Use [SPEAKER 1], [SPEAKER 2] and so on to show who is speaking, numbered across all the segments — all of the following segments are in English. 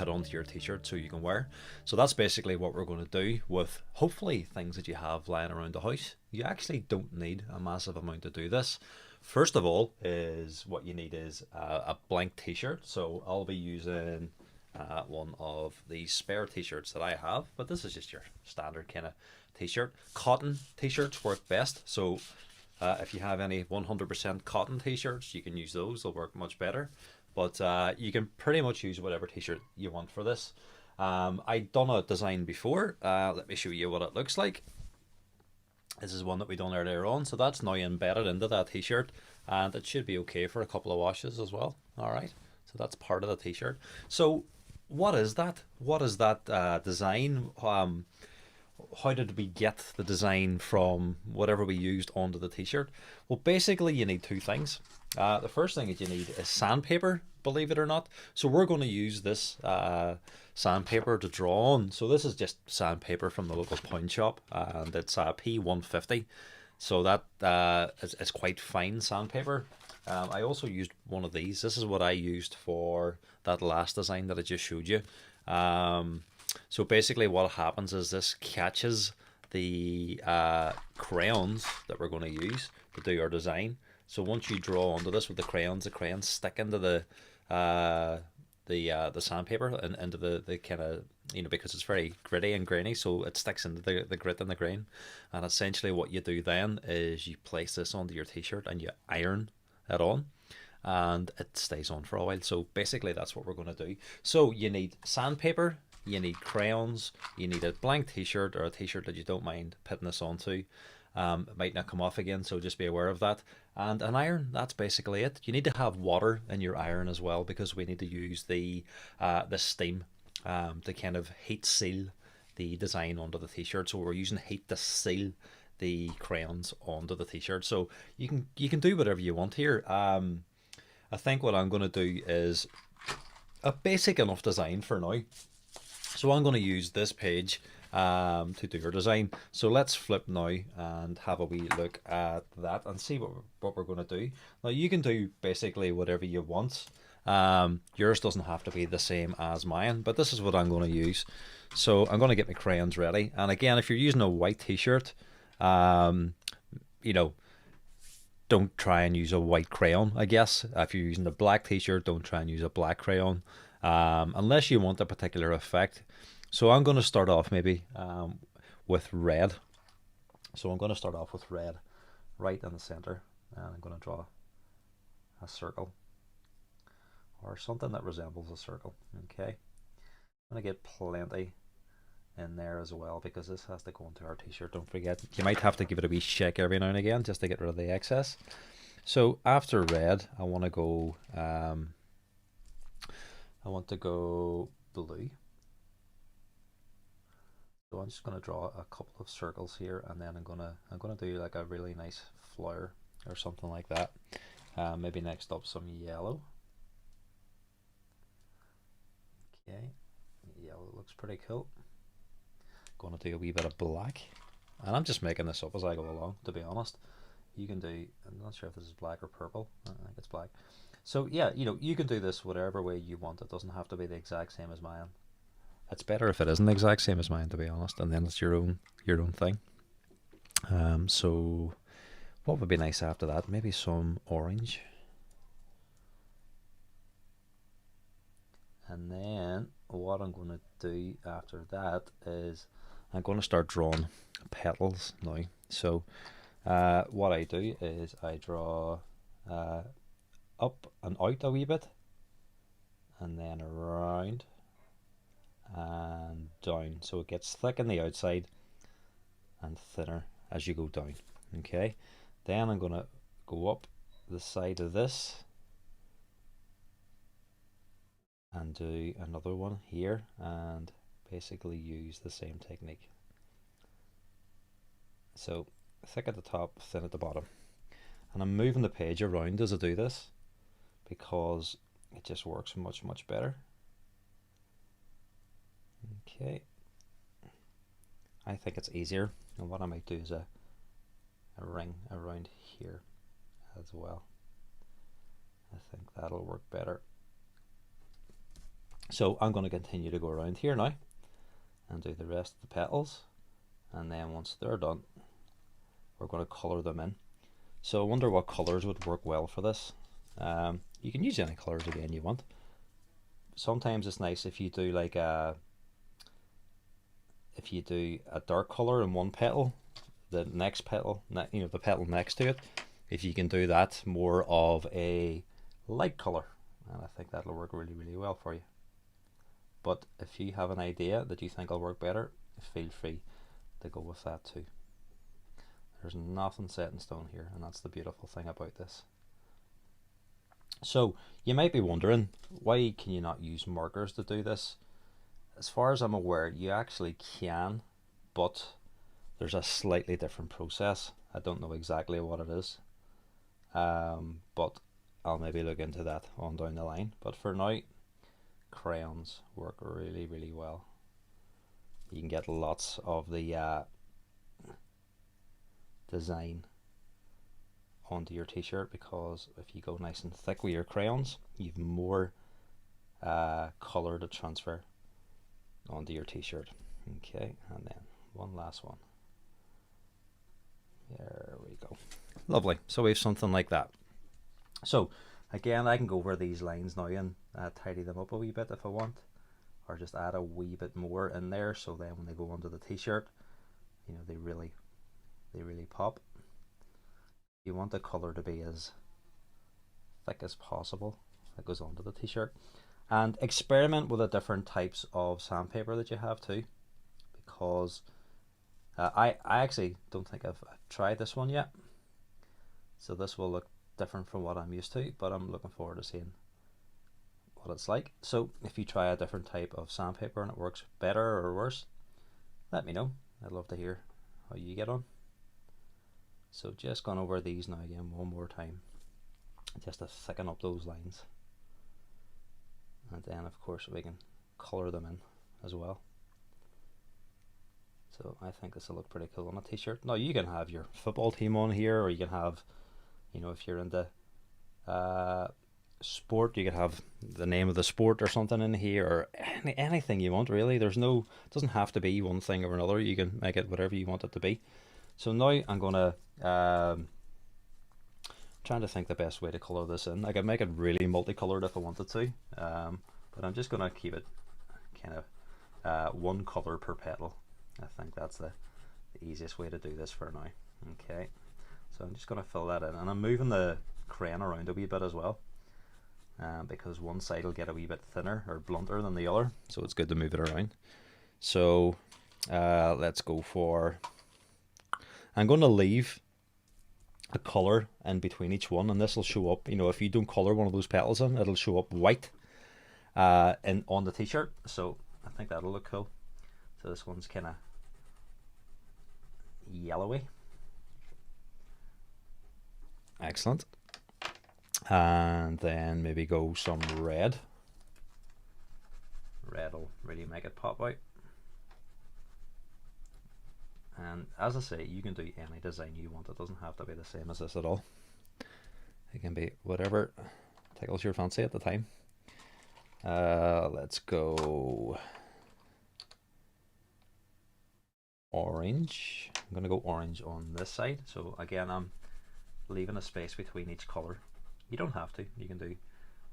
[SPEAKER 1] onto your t-shirt so you can wear. So that's basically what we're going to do with hopefully things that you have lying around the house. You actually don't need a massive amount to do this. First of all, is what you need is a blank t-shirt. So I'll be using one of these spare t-shirts that I have, but this is just your standard kind of t-shirt. Cotton t-shirts work best, so if you have any 100% cotton t-shirts, you can use those. They'll work much better. But you can pretty much use whatever t-shirt you want for this. I've done a design before. Let me show you what it looks like. This is one that we done earlier on, so that's now embedded into that t-shirt, and it should be okay for a couple of washes as well. All right, so that's part of the t-shirt. So what is that? What is that design? How did we get the design from whatever we used onto the t-shirt? Well, basically you need two things. The first thing that you need is sandpaper, believe it or not. So we're going to use this sandpaper to draw on. So this is just sandpaper from the local pawn shop, and it's P150. So that is quite fine sandpaper. I also used one of these. This is what I used for that last design that I just showed you. So basically what happens is this catches the crayons that we're going to use to do our design. So once you draw onto this with the crayons stick into the sandpaper and into the kind of, you know, because it's very gritty and grainy, so it sticks into the grit and the grain. And essentially what you do then is you place this onto your t-shirt and you iron it on, and it stays on for a while. So basically that's what we're going to do. So you need sandpaper, you need crayons, you need a blank t-shirt or a t-shirt that you don't mind putting this onto. It might not come off again, so just be aware of that. And an iron, that's basically it. You need to have water in your iron as well, because we need to use the steam to kind of heat seal the design onto the t-shirt. So we're using heat to seal the crayons onto the t-shirt. So you can do whatever you want here. I think what I'm going to do is a basic enough design for now. So I'm going to use this page to do your design. So let's flip now and have a wee look at that and see what we're going to do. Now you can do basically whatever you want. Yours doesn't have to be the same as mine, but this is what I'm going to use. So I'm going to get my crayons ready. And again, if you're using a white t-shirt, you know, don't try and use a white crayon, I guess. If you're using a black t-shirt, don't try and use a black crayon, unless you want a particular effect. So I'm going to start off maybe with red. So I'm going to start off with red right in the center, and I'm going to draw a circle or something that resembles a circle. Okay, I'm going to get plenty in there as well, because this has to go into our t-shirt. Don't forget, you might have to give it a wee shake every now and again just to get rid of the excess. So after red, I want to go blue. So I'm just going to draw a couple of circles here, and then I'm gonna do like a really nice flower or something like that. Maybe next up some yellow. Okay, yellow looks pretty cool. Going to do a wee bit of black, and I'm just making this up as I go along, to be honest. You can do, I'm not sure if this is black or purple. I think it's black. So yeah, you know, you can do this whatever way you want. It doesn't have to be the exact same as mine. It's better if it isn't the exact same as mine, to be honest, and then it's your own thing. So what would be nice after that? Maybe some orange. And then what I'm going to do after that is I'm going to start drawing petals now. So what I do is I draw up and out a wee bit, and then around and down, so it gets thick on the outside and thinner as you go down. Okay, then I'm going to go up the side of this and do another one here, and basically use the same technique. So thick at the top, thin at the bottom, and I'm moving the page around as I do this because it just works much better. Okay, I think it's easier, and what I might do is a ring around here as well. I think that'll work better. So I'm going to continue to go around here now and do the rest of the petals, and then once they're done, we're going to colour them in. So I wonder what colours would work well for this. You can use any colours again you want. Sometimes it's nice if you do like a dark colour in one petal, the next petal, you know, the petal next to it, if you can do that more of a light colour, and I think that'll work really, really well for you. But if you have an idea that you think will work better, feel free to go with that too. There's nothing set in stone here, and that's the beautiful thing about this. So you might be wondering, why can you not use markers to do this? As far as I'm aware, you actually can, but there's a slightly different process. I don't know exactly what it is, but I'll maybe look into that on down the line. But for now, crayons work really, really well. You can get lots of the design onto your t-shirt, because if you go nice and thick with your crayons, you've more colour to transfer onto your t-shirt. Okay, and then one last one. There we go. Lovely. So we have something like that. So again, I can go over these lines now and tidy them up a wee bit if I want, or just add a wee bit more in there, so then when they go onto the t-shirt, you know, they really pop. You want the colour to be as thick as possible that goes onto the t-shirt, and experiment with the different types of sandpaper that you have too, because I actually don't think I've tried this one yet, so this will look different from what I'm used to, but I'm looking forward to seeing what it's like. So if you try a different type of sandpaper and it works better or worse, let me know. I'd love to hear how you get on. So just gone over these now again one more time, just to thicken up those lines, and then of course we can colour them in as well. So I think this will look pretty cool on a t-shirt. Now you can have your football team on here, or you can have, you know, if you're into sport, you could have the name of the sport or something in here, or anything you want really. There's no, it doesn't have to be one thing or another. You can make it whatever you want it to be. So now I'm gonna trying to think the best way to colour this in. I could make it really multicolored if I wanted to, but I'm just gonna keep it kind of one colour per petal. I think that's the easiest way to do this for now. Okay, so I'm just gonna fill that in, and I'm moving the crayon around a wee bit as well, because one side will get a wee bit thinner or blunter than the other, so it's good to move it around. So let's go for, I'm going to leave a colour in between each one, and this will show up, you know, if you don't colour one of those petals in, it'll show up white on the t-shirt, so I think that'll look cool. So this one's kind of yellowy. Excellent. And then maybe go some red. Red will really make it pop out. And as I say, you can do any design you want. It doesn't have to be the same as this at all. It can be whatever tickles your fancy at the time. Let's go orange. I'm going to go orange on this side. So again, I'm leaving a space between each colour. You don't have to. You can do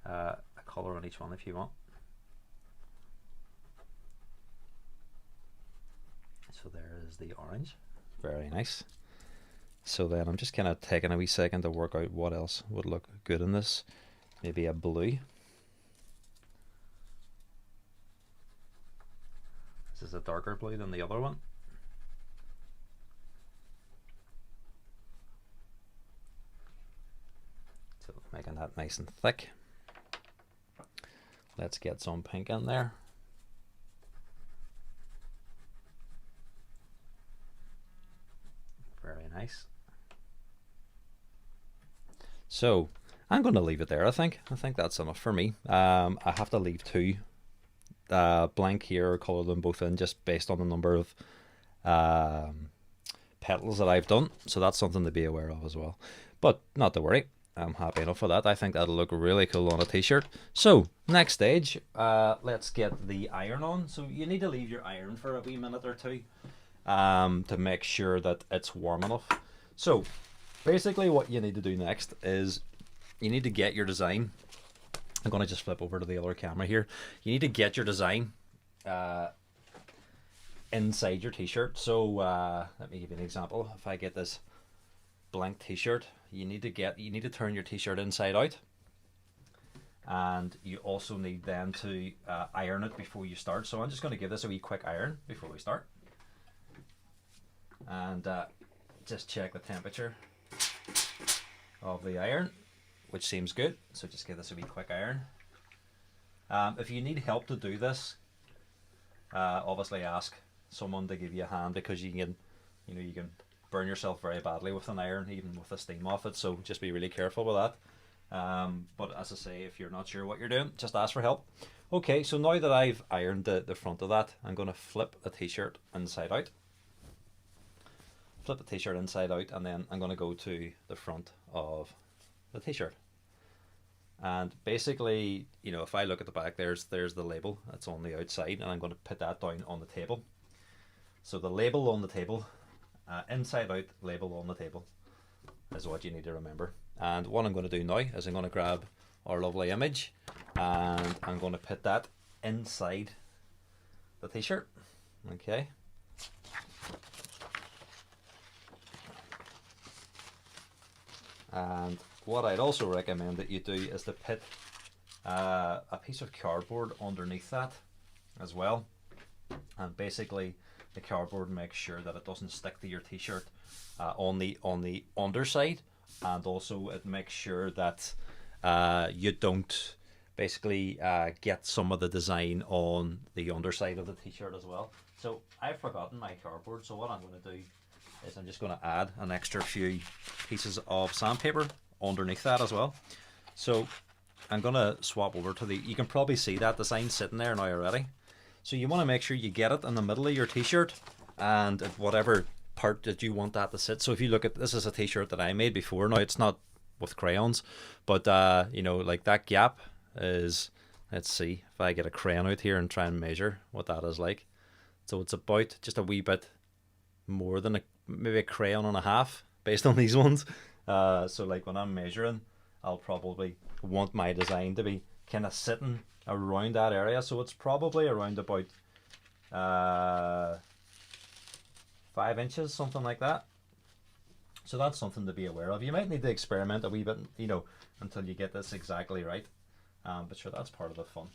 [SPEAKER 1] a colour on each one if you want. So there is the orange. Very nice. So then I'm just kind of taking a wee second to work out what else would look good in this. Maybe a blue. This is a darker blue than the other one. So making that nice and thick. Let's get some pink in there. Very nice. So I'm going to leave it there. I think that's enough for me. I have to leave two blank here, or colour them both in, just based on the number of petals that I've done. So that's something to be aware of as well. But not to worry. I'm happy enough with that. I think that'll look really cool on a t-shirt. So next stage, let's get the iron on. So you need to leave your iron for a wee minute or two to make sure that it's warm enough. So basically what you need to do next is you need to get your design. I'm going to just flip over to the other camera here. You need to get your design inside your t-shirt. So let me give you an example. If I get this blank t-shirt, you need to turn your t-shirt inside out, and you also need then to iron it before you start. So I'm just going to give this a wee quick iron before we start, and just check the temperature of the iron, which seems good. So just give this a wee quick iron. If you need help to do this, obviously ask someone to give you a hand, because you can burn yourself very badly with an iron, even with the steam off it. So just be really careful with that. But as I say, if you're not sure what you're doing, just ask for help. Okay, so now that I've ironed the front of that, I'm going to flip the t-shirt inside out. Flip the t-shirt inside out, and then I'm going to go to the front of the t-shirt. And basically, if I look at the back, there's the label that's on the outside, and I'm going to put that down on the table. So the label on the table, inside out label on the table, is what you need to remember. And what I'm going to do now is I'm going to grab our lovely image, and I'm going to put that inside the t-shirt. Okay. And what I'd also recommend that you do is to put a piece of cardboard underneath that as well. And basically the cardboard makes sure that it doesn't stick to your t-shirt on the underside, and also it makes sure that you don't basically get some of the design on the underside of the t-shirt as well. So I've forgotten my cardboard, so what I'm going to do is I'm just going to add an extra few pieces of sandpaper underneath that as well. So I'm going to swap over to you can probably see that design sitting there now already. So you want to make sure you get it in the middle of your t-shirt, and at whatever part that you want that to sit. So if you look at this, is a t-shirt that I made before. Now it's not with crayons, but like that gap is, let's see if I get a crayon out here and try and measure what that is like. So it's about just a wee bit more than maybe a crayon and a half based on these ones. So like when I'm measuring, I'll probably want my design to be kind of sitting around that area. So it's probably around about 5 inches, something like that. So that's something to be aware of. You might need to experiment a wee bit, until you get this exactly right. But sure, that's part of the fun.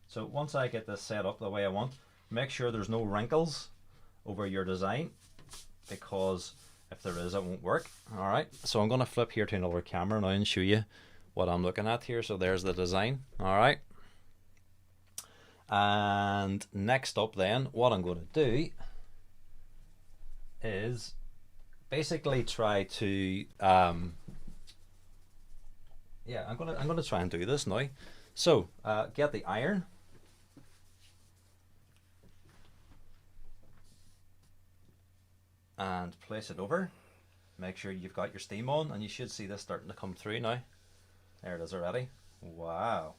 [SPEAKER 1] So once I get this set up the way I want, make sure there's no wrinkles over your design, because if there is, it won't work. All right, so I'm going to flip here to another camera now and show you what I'm looking at here. So there's the design. All right, and next up then, what I'm going to do is basically try to I'm going to try and do this now. So get the iron, and place it over. Make sure you've got your steam on, and you should see this starting to come through now. There it is already. Wow,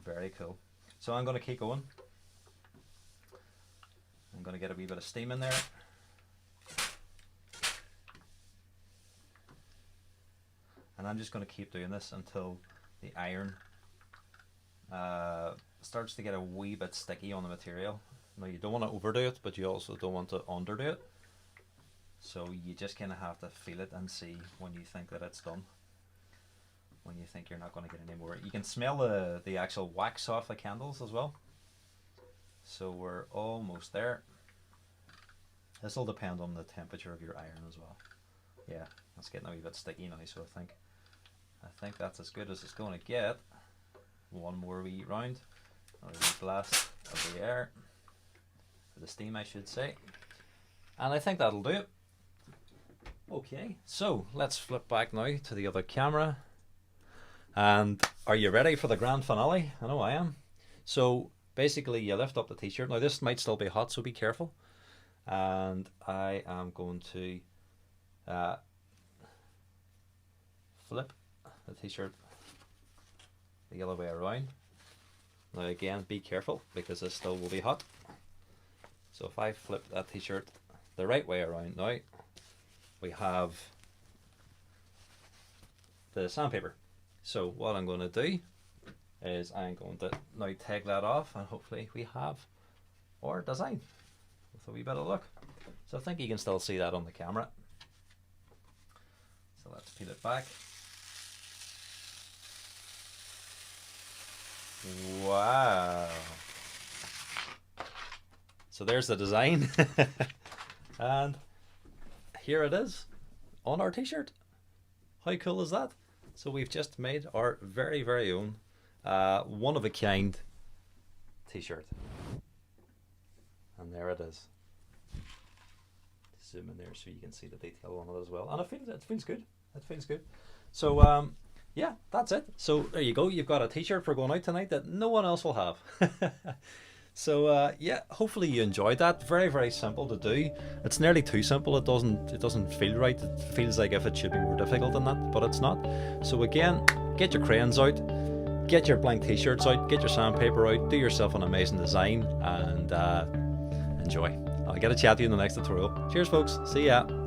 [SPEAKER 1] very cool. So I'm going to keep going. I'm going to get a wee bit of steam in there. And I'm just going to keep doing this until the iron starts to get a wee bit sticky on the material. Now you don't want to overdo it, but you also don't want to underdo it. So you just kind of have to feel it and see when you think that it's done. When you think you're not going to get any more. You can smell the actual wax off the candles as well. So we're almost there. This will depend on the temperature of your iron as well. Yeah, it's getting a wee bit sticky now, so I think that's as good as it's going to get. One more wee round, another wee blast of the air, or the steam I should say, and I think that'll do it. Okay, so let's flip back now to the other camera. And are you ready for the grand finale? I know I am. So basically you lift up the t-shirt. Now this might still be hot, so be careful. And I am going to flip the t-shirt the other way around. Now again, be careful because this still will be hot. So if I flip that t-shirt the right way around now, we have the sandpaper. So what I'm going to do is I'm going to now take that off, and hopefully we have our design with a wee bit of luck. So I think you can still see that on the camera. So let's peel it back. Wow. So there's the design. And here it is on our t-shirt. How cool is that? So we've just made our very, very own one of a kind t-shirt. And there it is. Zoom in there so you can see the detail on it as well. And it feels good. It feels good. So yeah, that's it. So there you go. You've got a t-shirt for going out tonight that no one else will have. So yeah, hopefully you enjoyed that. Very, very simple to do. It's nearly too simple. It doesn't feel right. It feels like if it should be more difficult than that, but it's not. So again, get your crayons out, get your blank t-shirts out, get your sandpaper out, do yourself an amazing design, and enjoy. I'll get a chat to you in the next tutorial. Cheers folks, see ya.